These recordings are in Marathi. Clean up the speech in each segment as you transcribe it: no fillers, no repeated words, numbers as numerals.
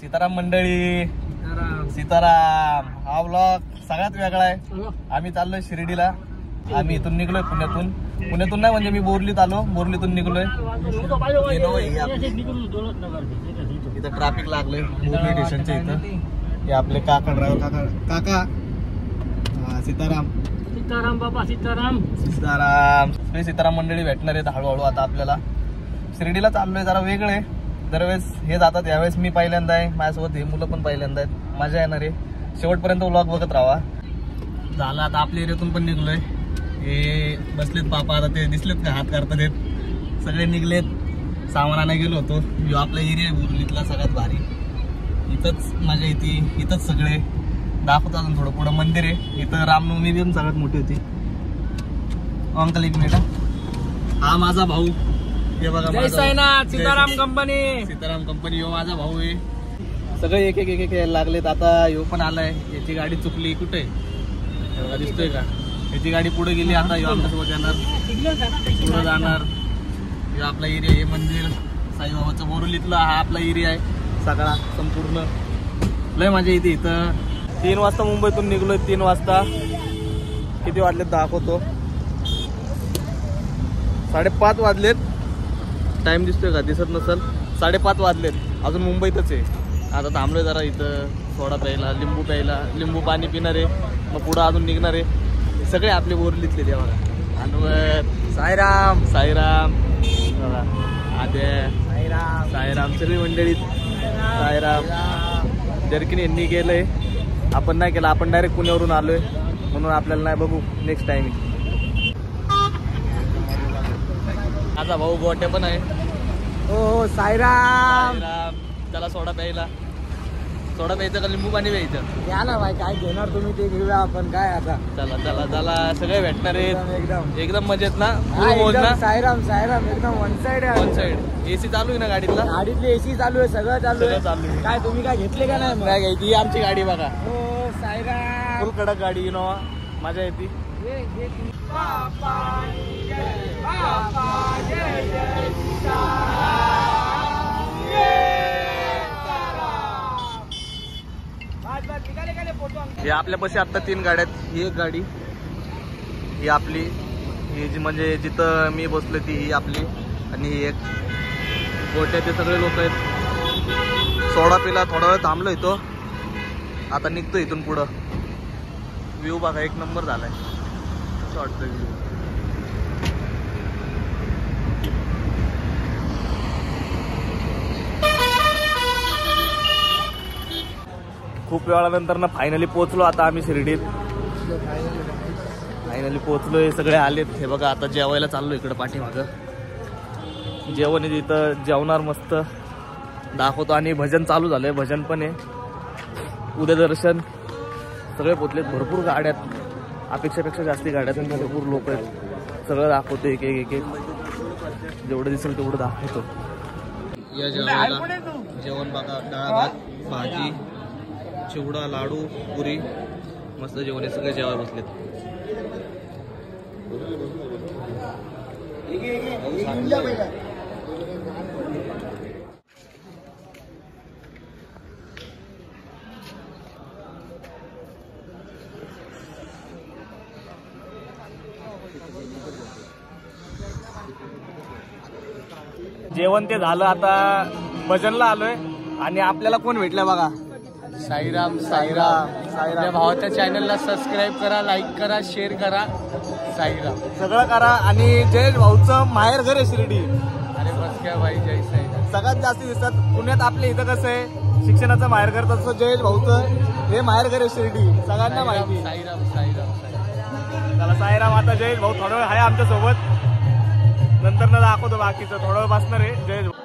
सीताराम मंडळी, सीताराम. हा व्लॉग सगळ्यात वेगळा आहे. आम्ही चाललोय शिर्डीला. आम्ही इथून निघलोय पुण्यातून नाही म्हणजे मी बोरलीत आलो, बोरलीतून निघलोय. इथं ट्रॅफिक लागलंय बोरली स्टेशनच्या इथं. हे आपले काका ड्रायव्हर काका सीताराम बाबा सीताराम मंडळी भेटणार आहेत हळूहळू. आता आपल्याला शिर्डीला चाललोय, जरा वेगळे. दरवेळेस हे जातात, यावेळेस मी पहिल्यांदा आहे. माझ्यासोबत हे मुलं पण पहिल्यांदा आहेत. मजा येणार आहे. शेवटपर्यंत व्लॉग बघत राहा. झालं आता आपल्या एरियातून पण निघलोय. हे बसलेत पापा, आता ते दिसलेत का हात करतात येत. सगळे निघलेत. सामान आणायला गेलो होतो. जो आपला एरिया आहे बोरलीतला सगळ्यात भारी. इथंच मजा येते. इथंच सगळे दाखवतो. अजून थोडं पुढं मंदिर आहे. इथं रामनवमी पण सगळ्यात मोठी होती. अंकल एक मिनिट. हा माझा भाऊ. हे बघा सीताराम कंपनी यो माझा भाऊ आहे. सगळे एक एक एक यायला लागलेत. आता यो पण आलाय. याची गाडी चुकली. कुठे दिसतोय का? याची गाडी पुढे गेली. आता यो आमच्यासोबत येणार, पुढे जाणार. यो आपला एरिया. हे मंदिर साईबाबाचं बोरलीतला हा आपला एरिया आहे सगळा संपूर्ण. लय मजा येते इथं. 3 वाजता मुंबईतून निघलोय. 3 वाजता. किती वाजलेत दाखवतो. 5:30 वाजलेत. टाइम दिसतोय का? दिसत नसल. 5:30 वाजलेत. अजून मुंबईतच आहे. आता थांबलोय जरा इथं सोडा प्यायला, लिंबू प्यायला. लिंबू पाणी पिणार आहे. मग पुढं अजून निघणार आहे. सगळे आपले बोरलीतले ते बघा. अनवर साईराम बघा. आद्या साईराम सगळी मंडळी साईराम. जर्किन यांनी केलंय, आपण नाही केलं. आपण डायरेक्ट पुण्यावरून आलोय म्हणून आपल्याला नाही. बघू नेक्स्ट टाइम. माझा भाऊ गोट्या पण आहे. हो साईराम. त्याला सोडा प्यायला. सोडा प्यायचं का लिंबू पाणी प्यायचं? या ना भाई, काय घेणार तुम्ही ते घेऊया आपण. काय आता चला सगळे भेटणार आहेत. एकदम मजेत ना? साईराम एकदम वन साइड. एसी चालू आहे ना गाडीतला? गाडीतली एसी चालू आहे. सगळं चालू आहे. काय तुम्ही काय घेतले का नाही? नाही घ्यायची. आमची गाडी बघा. हो साईराम. फुल कडक गाडी. इनोवा. मजा येते. हे आपल्यापाशी आता 3 गाड्या आहेत. ही एक गाडी, ही आपली, ही जी म्हणजे जिथं मी बसलोय ती ही आपली, आणि ही एक गोट्या. ते सगळे लोक आहेत. सोडा पिला, थोडा वेळ थांबलो इथं. आता निघतो इथून पुढं. व्ह्यू बघा, एक नंबर झालाय. कसं वाटतं व्ह्यू? खूप वेळानंतर ना फायनली पोहोचलो आता आम्ही शिर्डीत. फायनली पोहोचलोय. सगळे आलेत. हे बघा आता जेवायला चाललो इकडं पाठीमागं. जेवण आहे तिथं. जेवणार मस्त. दाखवतो. आणि भजन चालू झालंय. भजन पण आहे. उद्या दर्शन. सगळे पोचलेत. भरपूर गाड्यात. अपेक्षापेक्षा जास्ती गाड्यात. भरपूर लोक आहेत. सगळं दाखवतो एक एक जेवढं दिसेल तेवढं दाखवतो. या जेवणाला जेवण बघा. डाळ भात, भाजी, चिवडा, लाडू, पुरी. मस्त जेवण आहे. सगळे जेवायला बसलेत. जेवण ते झालं. आता भजनला आलोय. आणि आपल्याला कोण भेटलं बघा. साईराम. आपल्या भावाच्या चॅनलला सबस्क्राईब करा, लाईक करा, शेअर करा. साईराम सगळं करा. आणि जयेश भाऊचं माहेर घर आहे शिर्डी. अरे बस क्या भाई, जय साईराम. सगळ्यात जास्त दिसतात पुण्यात. आपल्या इथं कसं आहे शिक्षणाचं माहेर घर, तसं जयेश भाऊचं हे माहेर घर आहे शिर्डी. सगळ्यांना माहिती. साईराम. चला साईराम. आता जयेश भाऊ थोडा वेळ आहे आमच्या सोबत. नंतर न दाखवतो बाकीचं. थोडा वेळ बसणार आहे जयेश भाऊ.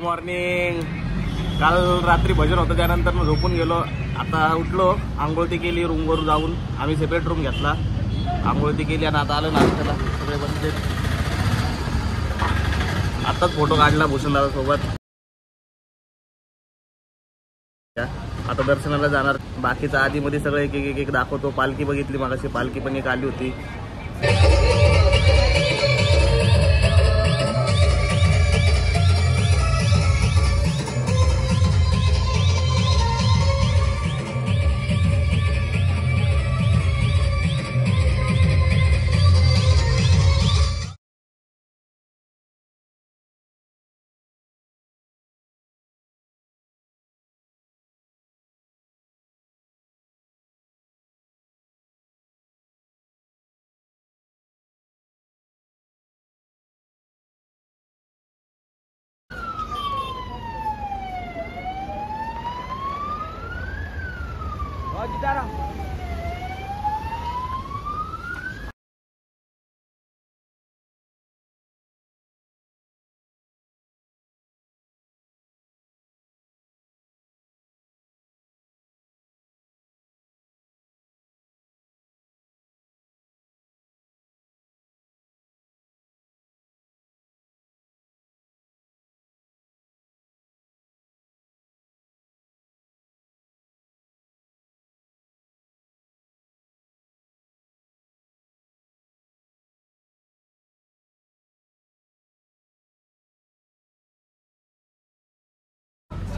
मॉर्निंग. काल रात्री भजन होतं, त्यानंतर मग झोपून गेलो. आता उठलो, आंघोळ ती केली, रूमवर जाऊन आम्ही सेपरेट रूम घेतला, आंघोळ ती केली आणि आता आलो नाश्त्याला. सगळे बसले. आताच फोटो काढला भूषणदादा सोबत. आता दर्शनाला जाणार. बाकीचं आधीमध्ये सगळं एक एक दाखवतो. पालखी बघितली मागाशी, पालखी पण एक आली होती.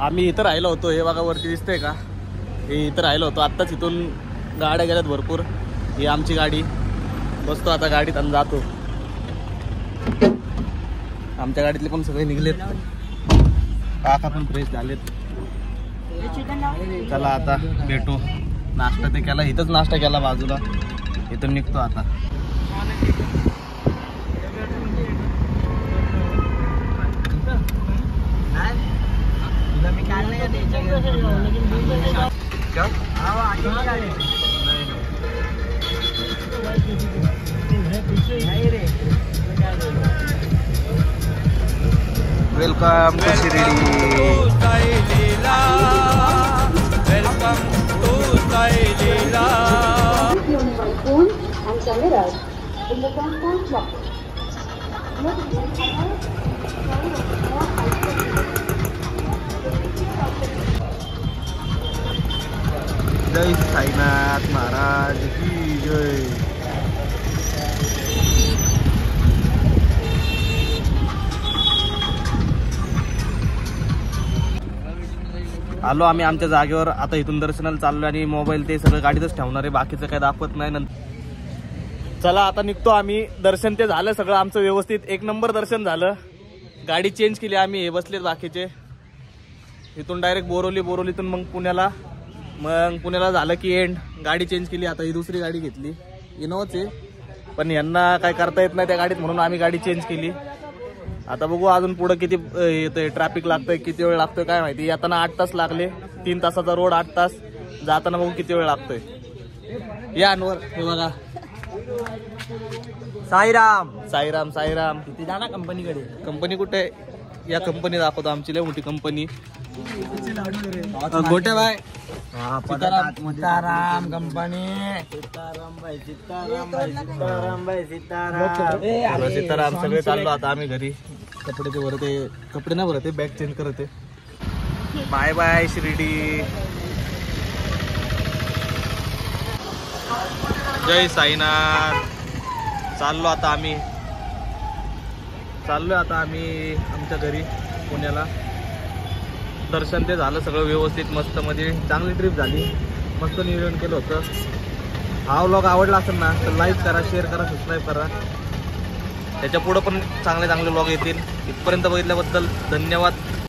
आम्ही इथं राहिलो होतो. हे बघा वरती दिसतंय का, हे इथं राहिलो होतो. आत्ताच इथून गाड्या गेल्यात भरपूर. ही आमची गाडी. बसतो आता गाडीत आणि जातो. आमच्या गाडीतले पण सगळे निघलेत. काका पण फ्रेश झालेत. चला आता भेटू. नाश्ता ते केला, इथंच नाश्ता केला बाजूला. इथून निघतो आता. Welcome to Shirdi. Welcome to Saileela. जय साईनाथ महाराज की जय. आलो आम्ही आमच्या जागेवर. आता इथून दर्शनाला चाललो आणि मोबाईल ते सगळं गाडीतच ठेवणार आहे. बाकीचं काही दाखवत नाही. नंतर चला आता निघतो आम्ही. दर्शन ते झालं सगळं आमचं व्यवस्थित. एक नंबर दर्शन झालं. गाडी चेंज केली आम्ही. हे बसलेत बाकीचे. इथून डायरेक्ट बोरवलीतून मग पुण्याला. मग पुण्याला झालं की एंड. गाडी चेंज केली. आता ही दुसरी गाडी घेतली. इनोवाच आहे, पण यांना काय करता येत नाही त्या गाडीत, म्हणून आम्ही गाडी चेंज केली. आता बघू अजून पुढं किती येतंय, ट्रॅफिक लागतंय, किती वेळ लागतोय काय माहिती. येताना 8 तास लागले. 3 तासाचा रोड 8 तास. जाताना बघू किती वेळ लागतोय. या अनवर, हे बघा. साईराम साईराम साईराम. किती जाणार कंपनीकडे. कंपनी कुठे? या कंपनी दाखवतो. आमची लय मोठी कंपनी. गोट्या बाय सीताराम कंपनी. सीताराम सगळे चाललो आता आम्ही घरी. कपडे ते भरते, कपडे नाही भरते, बॅग चेंज करते. Bye bye Shirdi. जय साईनाथ. चाललोय आता आम्ही आमच्या घरी पुण्याला. दर्शन ते झालं सगळं व्यवस्थित मस्त. मध्ये चांगली ट्रिप झाली. मस्त नियोजन केलं होतं. हा व्लॉग आवडला असेल ना तर लाईक करा, शेअर करा, सबस्क्राईब करा. त्याच्या पुढं पण चांगले व्लॉग येतील. इथपर्यंत बघितल्याबद्दल धन्यवाद.